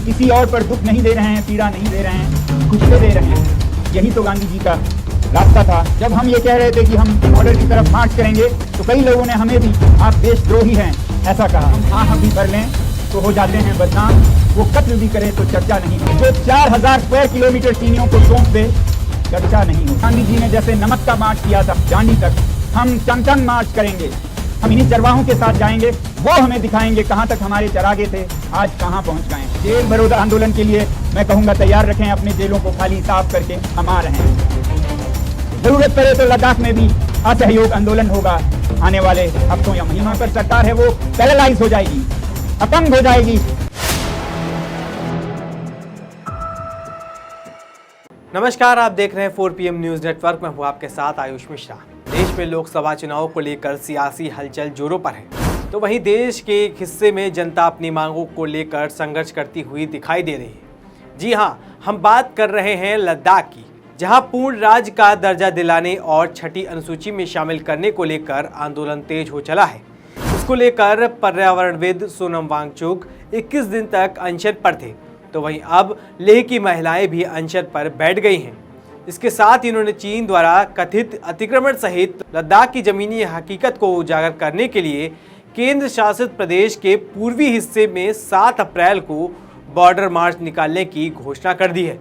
किसी और पर दुख नहीं दे रहे हैं, पीड़ा नहीं दे रहे हैं, खुद से दे रहे हैं। यही तो गांधी जी का रास्ता था। जब हम ये कह रहे थे कि हम बॉर्डर की तरफ मार्च करेंगे तो कई लोगों ने हमें भी आप देशद्रोही हैं ऐसा कहा। हम आह भी भर लें तो हो जाते हैं बदनाम, वो कत्ल भी करे तो चर्चा नहीं हो। जो 4000 स्क्वायर किलोमीटर चीनियों को सौंप दे चर्चा नहीं हो। गांधी जी ने जैसे नमक का मार्च किया था दांडी तक, हम टंग मार्च करेंगे। हम इन्हीं चरवाहों के साथ जाएंगे, वो हमें दिखाएंगे कहां तक हमारे चरागे थे, आज कहां पहुंच गए। जेल भरो आंदोलन के लिए मैं कहूंगा तैयार रखें अपने जेलों को, खाली साफ करके हम आ रहे हैं। जरूरत पड़े तो लद्दाख में भी असहयोग आंदोलन होगा। आने वाले हफ्तों या महीनों पर सरकार है वो पैरालाइज हो जाएगी, अपंग हो जाएगी। नमस्कार, आप देख रहे हैं 4 PM न्यूज नेटवर्क में हूं आपके साथ आयुष मिश्रा। देश में लोकसभा चुनाव को लेकर सियासी हलचल जोरों पर है, तो वहीं देश के एक हिस्से में जनता अपनी मांगों को लेकर संघर्ष करती हुई दिखाई दे रही है। जी हां, हम बात कर रहे हैं लद्दाख की, जहां पूर्ण राज्य का दर्जा दिलाने और छठी अनुसूची में शामिल करने को लेकर आंदोलन तेज हो चला है। इसको लेकर पर्यावरणविद सोनम वांगचुक 21 दिन तक अनशन पर थे, तो वहीं अब लेह की महिलाएं भी अनशन पर बैठ गई हैं। इसके साथ इन्होंने चीन द्वारा कथित अतिक्रमण सहित लद्दाख की जमीनी हकीकत को उजागर करने के लिए केंद्र शासित प्रदेश के पूर्वी हिस्से में 7 अप्रैल को बॉर्डर मार्च निकालने की घोषणा कर दी है।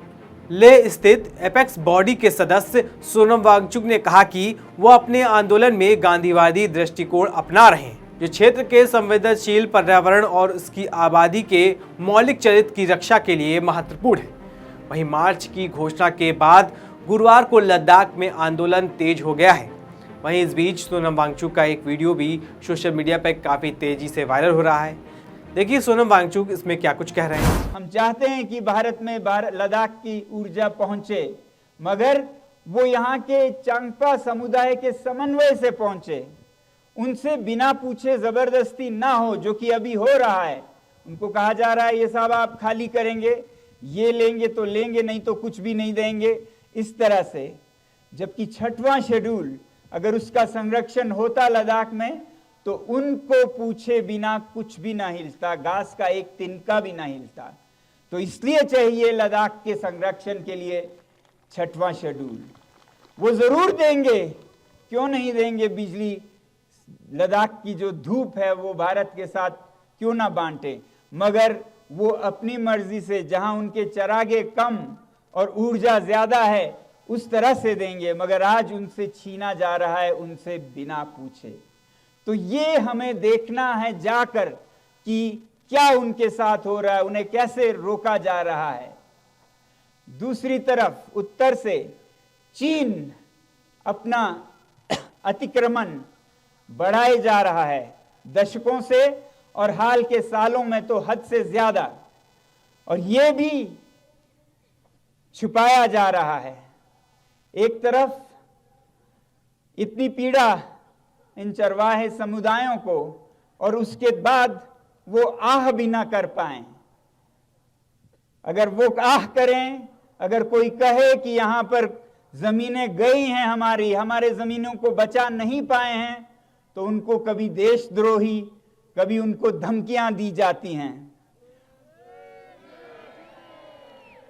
लेह स्थित एपेक्स बॉडी के सदस्य सोनम वांगचुक ने कहा कि वो अपने आंदोलन में गांधीवादी दृष्टिकोण अपना रहे हैं, जो क्षेत्र के संवेदनशील पर्यावरण और उसकी आबादी के मौलिक चरित्र की रक्षा के लिए महत्वपूर्ण है। वहीं मार्च की घोषणा के बाद गुरुवार को लद्दाख में आंदोलन तेज हो गया है। वहीं इस बीच सोनम वांगचुक का एक वीडियो भी सोशल मीडिया पर काफी तेजी से वायरल हो रहा है। देखिए सोनम वांगचुक इसमें क्या कुछ कह रहे हैं। हम चाहते हैं कि भारत में लद्दाख की ऊर्जा पहुंचे, मगर वो यहाँ के चांगपा समुदाय के समन्वय से पहुंचे, उनसे बिना पूछे जबरदस्ती ना हो, जो कि अभी हो रहा है। उनको कहा जा रहा है ये साहब आप खाली करेंगे, ये लेंगे तो लेंगे, नहीं तो कुछ भी नहीं देंगे, इस तरह से। जबकि 6वां शेड्यूल अगर उसका संरक्षण होता लद्दाख में तो उनको पूछे बिना कुछ भी ना हिलता, घास का एक तिनका भी ना हिलता। तो इसलिए चाहिए लद्दाख के संरक्षण के लिए 6वां शेड्यूल। वो जरूर देंगे, क्यों नहीं देंगे। बिजली, लद्दाख की जो धूप है वो भारत के साथ क्यों ना बांटे, मगर वो अपनी मर्जी से जहां उनके चरागे कम और ऊर्जा ज्यादा है उस तरह से देंगे, मगर आज उनसे छीना जा रहा है उनसे बिना पूछे। तो ये हमें देखना है जाकर कि क्या उनके साथ हो रहा है, उन्हें कैसे रोका जा रहा है। दूसरी तरफ उत्तर से चीन अपना अतिक्रमण बढ़ाए जा रहा है दशकों से, और हाल के सालों में तो हद से ज्यादा, और ये भी छुपाया जा रहा है। एक तरफ इतनी पीड़ा इन चरवाहे समुदायों को, और उसके बाद वो आह भी ना कर पाए। अगर वो आह करें, अगर कोई कहे कि यहां पर जमीनें गई हैं हमारे जमीनों को बचा नहीं पाए हैं, तो उनको कभी देशद्रोही, कभी उनको धमकियां दी जाती हैं।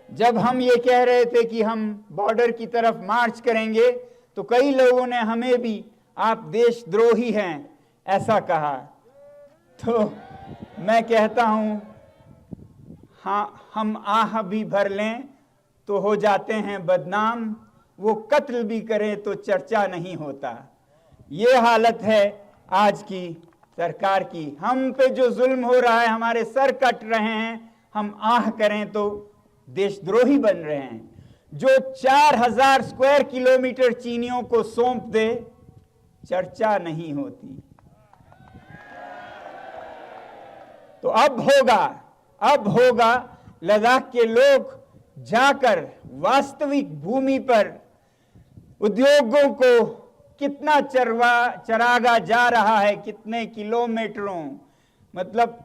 जब हम ये कह रहे थे कि हम बॉर्डर की तरफ मार्च करेंगे तो कई लोगों ने हमें भी आप देशद्रोही हैं ऐसा कहा। तो मैं कहता हूं, हाँ, हम आह भी भर लें तो हो जाते हैं बदनाम, वो कत्ल भी करें तो चर्चा नहीं होता। ये हालत है आज की सरकार की। हम पे जो जुल्म हो रहा है, हमारे सर कट रहे हैं, हम आह करें तो देशद्रोही बन रहे हैं। जो 4000 स्क्वायर किलोमीटर चीनियों को सौंप दे चर्चा नहीं होती। तो अब होगा लद्दाख के लोग जाकर वास्तविक भूमि पर उद्योगों को कितना चरागा जा रहा है, कितने किलोमीटरों, मतलब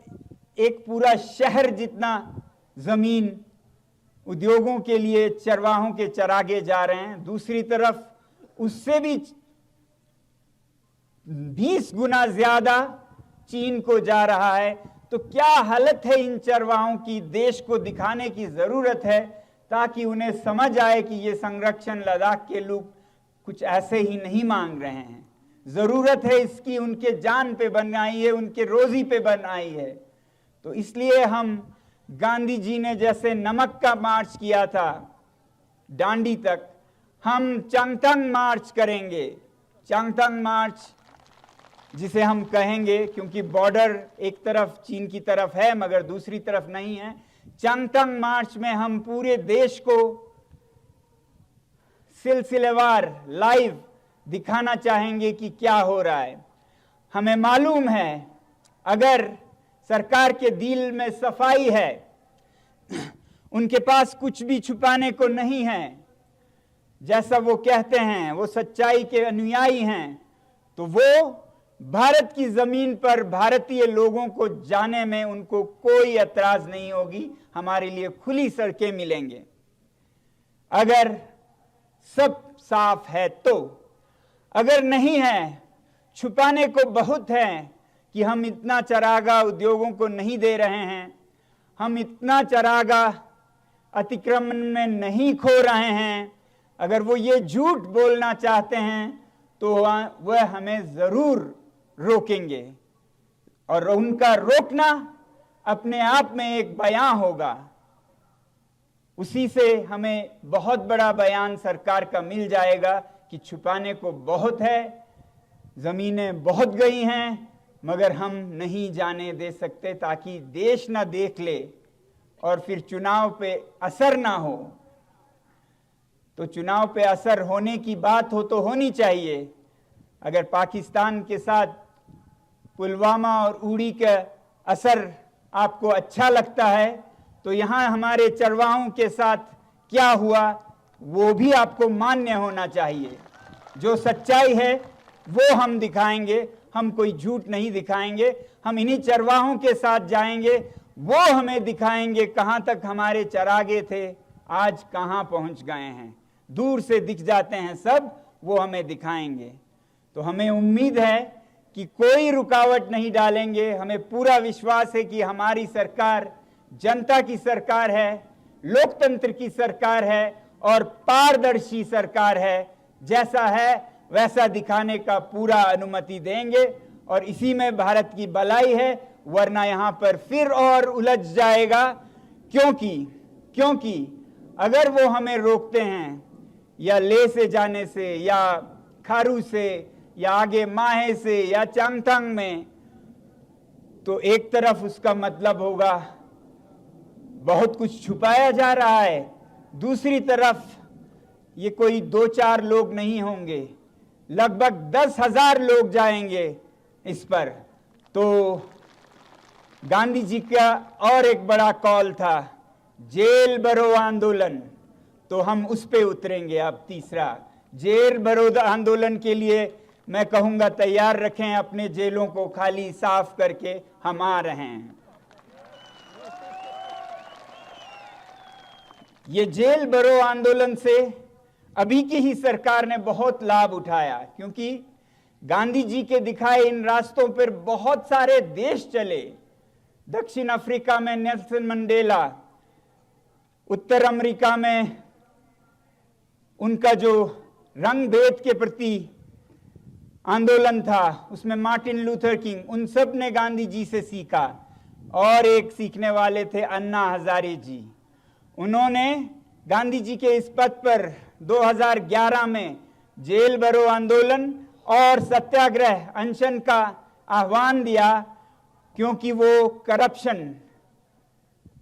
एक पूरा शहर जितना जमीन उद्योगों के लिए चरवाहों के चरागे जा रहे हैं। दूसरी तरफ उससे भी 20 गुना ज्यादा चीन को जा रहा है। तो क्या हालत है इन चरवाहों की, देश को दिखाने की जरूरत है ताकि उन्हें समझ आए कि ये संरक्षण लद्दाख के लोग कुछ ऐसे ही नहीं मांग रहे हैं, जरूरत है इसकी, उनके जान पे बनाई है, उनके रोजी पे बनाई है। तो इसलिए हम गांधी जी ने जैसे नमक का मार्च किया था डांडी तक, हम चांगथंग मार्च करेंगे। चांगथंग मार्च जिसे हम कहेंगे, क्योंकि बॉर्डर एक तरफ चीन की तरफ है मगर दूसरी तरफ नहीं है। चांगथंग मार्च में हम पूरे देश को सिलसिलेवार लाइव दिखाना चाहेंगे कि क्या हो रहा है। हमें मालूम है अगर सरकार के दिल में सफाई है, उनके पास कुछ भी छुपाने को नहीं है, जैसा वो कहते हैं वो सच्चाई के अनुयायी हैं, तो वो भारत की जमीन पर भारतीय लोगों को जाने में उनको कोई एतराज नहीं होगी। हमारे लिए खुली सड़कें मिलेंगे अगर सब साफ है तो। अगर नहीं है, छुपाने को बहुत है कि हम इतना चरागाह उद्योगों को नहीं दे रहे हैं, हम इतना चरागाह अतिक्रमण में नहीं खो रहे हैं। अगर वो ये झूठ बोलना चाहते हैं तो वह हमें जरूर रोकेंगे, और उनका रोकना अपने आप में एक बयान होगा। उसी से हमें बहुत बड़ा बयान सरकार का मिल जाएगा कि छुपाने को बहुत है, जमीनें बहुत गई हैं, मगर हम नहीं जाने दे सकते ताकि देश ना देख ले और फिर चुनाव पे असर ना हो। तो चुनाव पे असर होने की बात हो तो होनी चाहिए। अगर पाकिस्तान के साथ पुलवामा और उड़ी का असर आपको अच्छा लगता है तो यहाँ हमारे चरवाहों के साथ क्या हुआ वो भी आपको मान्य होना चाहिए। जो सच्चाई है वो हम दिखाएंगे, हम कोई झूठ नहीं दिखाएंगे। हम इन्हीं चरवाहों के साथ जाएंगे, वो हमें दिखाएंगे कहाँ तक हमारे चरागे थे, आज कहाँ पहुँच गए हैं। दूर से दिख जाते हैं सब, वो हमें दिखाएंगे। तो हमें उम्मीद है कि कोई रुकावट नहीं डालेंगे। हमें पूरा विश्वास है कि हमारी सरकार जनता की सरकार है, लोकतंत्र की सरकार है और पारदर्शी सरकार है। जैसा है वैसा दिखाने का पूरा अनुमति देंगे और इसी में भारत की भलाई है, वरना यहाँ पर फिर और उलझ जाएगा। क्योंकि अगर वो हमें रोकते हैं या ले से जाने से या खारू से या आगे माहे से या चांगथंग में, तो एक तरफ उसका मतलब होगा बहुत कुछ छुपाया जा रहा है, दूसरी तरफ ये कोई 2-4 लोग नहीं होंगे, लगभग 10,000 लोग जाएंगे इस पर। तो गांधी जी का और एक बड़ा कॉल था जेल भरो आंदोलन, तो हम उस पे उतरेंगे। अब तीसरा जेल भरो आंदोलन के लिए मैं कहूंगा तैयार रखें अपने जेलों को खाली साफ करके, हम आ रहे हैं। ये जेल भरो आंदोलन से अभी की ही सरकार ने बहुत लाभ उठाया, क्योंकि गांधी जी के दिखाए इन रास्तों पर बहुत सारे देश चले। दक्षिण अफ्रीका में नेल्सन मंडेला, उत्तर अमेरिका में उनका जो रंग भेद के प्रति आंदोलन था उसमें मार्टिन लूथर किंग, उन सब ने गांधी जी से सीखा। और एक सीखने वाले थे अन्ना हजारे जी। उन्होंने गांधी जी के इस पद पर 2011 में जेल भरो आंदोलन और सत्याग्रह अनशन का आह्वान दिया, क्योंकि वो करप्शन,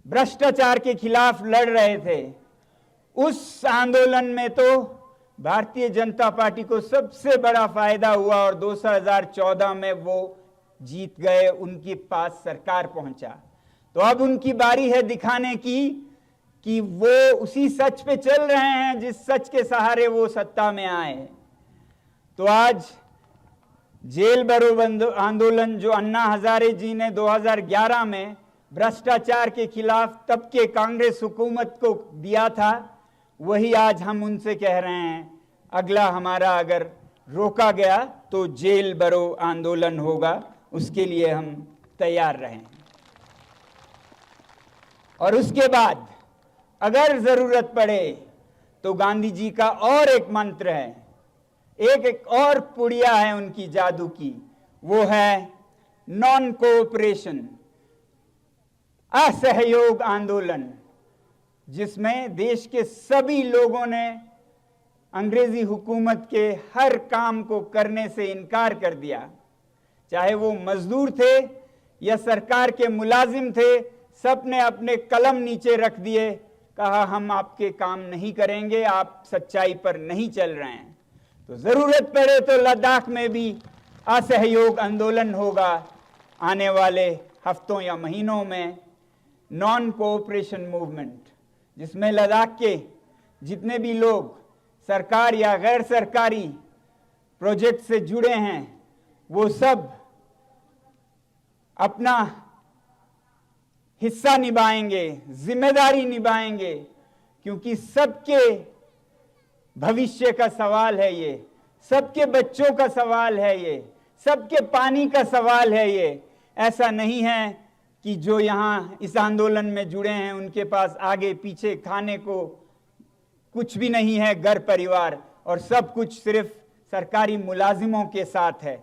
भ्रष्टाचार के खिलाफ लड़ रहे थे। उस आंदोलन में तो भारतीय जनता पार्टी को सबसे बड़ा फायदा हुआ और 2014 में वो जीत गए, उनके पास सरकार पहुंचा। तो अब उनकी बारी है दिखाने की कि वो उसी सच पे चल रहे हैं जिस सच के सहारे वो सत्ता में आए। तो आज जेल भरो आंदोलन जो अन्ना हजारे जी ने 2011 में भ्रष्टाचार के खिलाफ तब के कांग्रेस हुकूमत को दिया था, वही आज हम उनसे कह रहे हैं अगला हमारा अगर रोका गया तो जेल भरो आंदोलन होगा, उसके लिए हम तैयार रहें। और उसके बाद अगर जरूरत पड़े तो गांधी जी का और एक मंत्र है, एक और पुड़िया है उनकी जादू की, वो है नॉन कोऑपरेशन, असहयोग आंदोलन, जिसमें देश के सभी लोगों ने अंग्रेजी हुकूमत के हर काम को करने से इनकार कर दिया। चाहे वो मजदूर थे या सरकार के मुलाजिम थे, सब ने अपने कलम नीचे रख दिए, कहा हम आपके काम नहीं करेंगे, आप सच्चाई पर नहीं चल रहे हैं। तो जरूरत पड़े तो लद्दाख में भी असहयोग आंदोलन होगा आने वाले हफ्तों या महीनों में, नॉन कोऑपरेशन मूवमेंट, जिसमें लद्दाख के जितने भी लोग सरकार या गैर सरकारी प्रोजेक्ट से जुड़े हैं वो सब अपना हिस्सा निभाएंगे, जिम्मेदारी निभाएंगे, क्योंकि सबके भविष्य का सवाल है ये, सबके बच्चों का सवाल है ये, सबके पानी का सवाल है ये। ऐसा नहीं है कि जो यहाँ इस आंदोलन में जुड़े हैं उनके पास आगे पीछे खाने को कुछ भी नहीं है, घर परिवार और सब कुछ सिर्फ सरकारी मुलाजिमों के साथ है।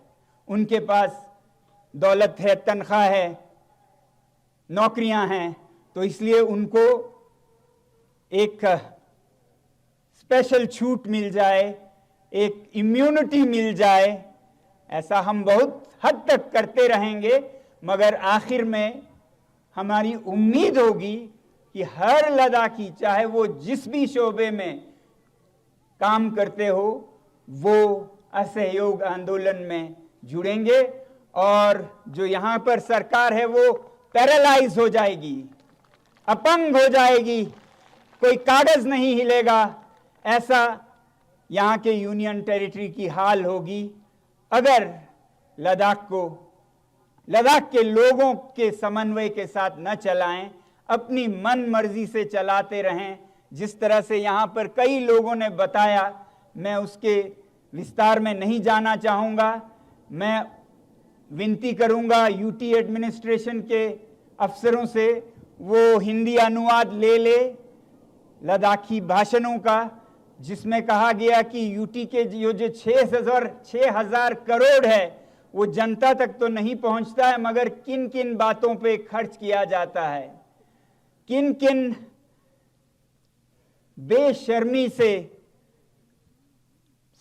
उनके पास दौलत है, तनख्वाह है, नौकरियां हैं, तो इसलिए उनको एक स्पेशल छूट मिल जाए, एक इम्यूनिटी मिल जाए, ऐसा हम बहुत हद तक करते रहेंगे, मगर आखिर में हमारी उम्मीद होगी कि हर लद्दाखी, चाहे वो जिस भी शोबे में काम करते हो, वो असहयोग आंदोलन में जुड़ेंगे और जो यहाँ पर सरकार है वो पैरालाइज हो जाएगी, अपंग हो जाएगी, कोई कागज नहीं हिलेगा। ऐसा यहाँ के यूनियन टेरिटरी की हाल होगी अगर लद्दाख के लोगों के समन्वय के साथ न चलाएं, अपनी मन मर्जी से चलाते रहें। जिस तरह से यहाँ पर कई लोगों ने बताया, मैं उसके विस्तार में नहीं जाना चाहूँगा। मैं विनती करूँगा यूटी एडमिनिस्ट्रेशन के अफसरों से वो हिंदी अनुवाद ले लद्दाखी भाषणों का, जिसमें कहा गया कि यूटी के जो 6,000 करोड़ है वो जनता तक तो नहीं पहुंचता है, मगर किन किन बातों पे खर्च किया जाता है, किन किन बेशर्मी से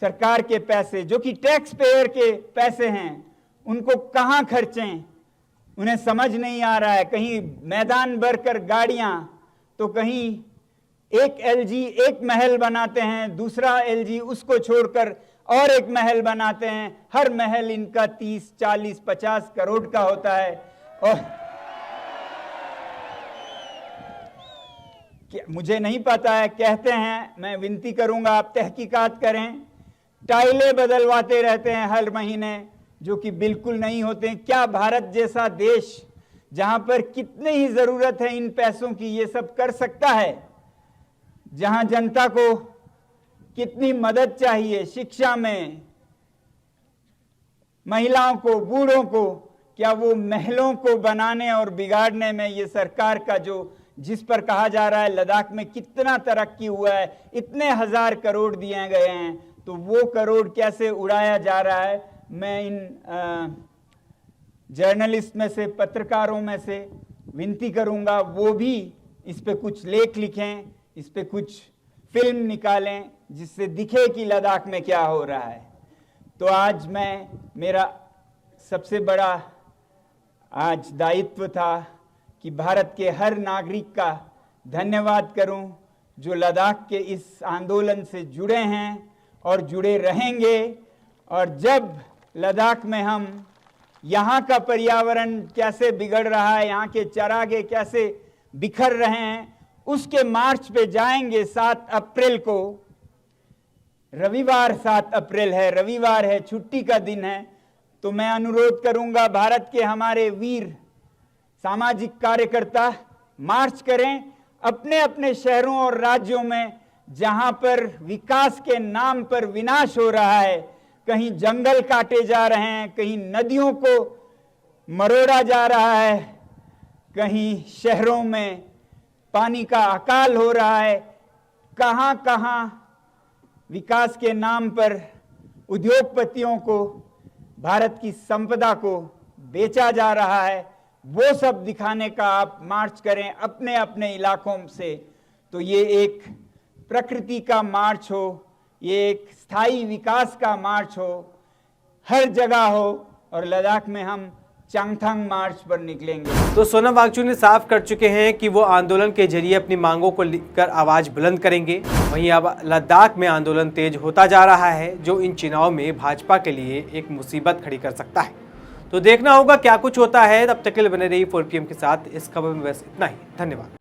सरकार के पैसे जो कि टैक्स पेयर के पैसे हैं उनको कहां खर्चें, उन्हें समझ नहीं आ रहा है। कहीं मैदान भरकर गाड़ियां, तो कहीं एक एलजी एक महल बनाते हैं, दूसरा एलजी उसको छोड़कर और एक महल बनाते हैं। हर महल इनका 30, 40, 50 करोड़ का होता है। और मुझे नहीं पता है, कहते हैं, मैं विनती करूंगा आप तहकीकात करें, टाइलें बदलवाते रहते हैं हर महीने, जो कि बिल्कुल नहीं होते। क्या भारत जैसा देश जहां पर कितनी ही जरूरत है इन पैसों की, ये सब कर सकता है? जहां जनता को कितनी मदद चाहिए शिक्षा में, महिलाओं को, बूढ़ों को, क्या वो महलों को बनाने और बिगाड़ने में ये सरकार का जिस पर कहा जा रहा है लद्दाख में कितना तरक्की हुआ है, इतने 1000 करोड़ दिए गए हैं, तो वो करोड़ कैसे उड़ाया जा रहा है? मैं इन जर्नलिस्ट में से, पत्रकारों में से विनती करूंगा वो भी इस पे कुछ लेख लिखें, इस पे कुछ फिल्म निकालें, जिससे दिखे कि लद्दाख में क्या हो रहा है। तो आज मेरा सबसे बड़ा आज दायित्व था कि भारत के हर नागरिक का धन्यवाद करूं जो लद्दाख के इस आंदोलन से जुड़े हैं और जुड़े रहेंगे। और जब लद्दाख में हम यहाँ का पर्यावरण कैसे बिगड़ रहा है, यहाँ के चरागे कैसे बिखर रहे हैं, उसके मार्च पे जाएंगे 7 अप्रैल को। रविवार 7 अप्रैल है, रविवार है, छुट्टी का दिन है। तो मैं अनुरोध करूंगा भारत के हमारे वीर सामाजिक कार्यकर्ता मार्च करें अपने अपने शहरों और राज्यों में, जहां पर विकास के नाम पर विनाश हो रहा है। कहीं जंगल काटे जा रहे हैं, कहीं नदियों को मरोड़ा जा रहा है, कहीं शहरों में पानी का अकाल हो रहा है, कहां कहां विकास के नाम पर उद्योगपतियों को भारत की संपदा को बेचा जा रहा है, वो सब दिखाने का आप मार्च करें अपने अपने इलाकों से, तो ये एक प्रकृति का मार्च हो, ये एक स्थायी विकास का मार्च हो, हर जगह हो, और लद्दाख में हम चांगथांग मार्च पर निकलेंगे। तो सोनम वांगचुक ने साफ कर चुके हैं कि वो आंदोलन के जरिए अपनी मांगों को लेकर आवाज बुलंद करेंगे। वहीं अब लद्दाख में आंदोलन तेज होता जा रहा है, जो इन चुनाव में भाजपा के लिए एक मुसीबत खड़ी कर सकता है। तो देखना होगा क्या कुछ होता है। तब तक के लिए बने रहिए 4PM के साथ। इस खबर में बस इतना ही। धन्यवाद।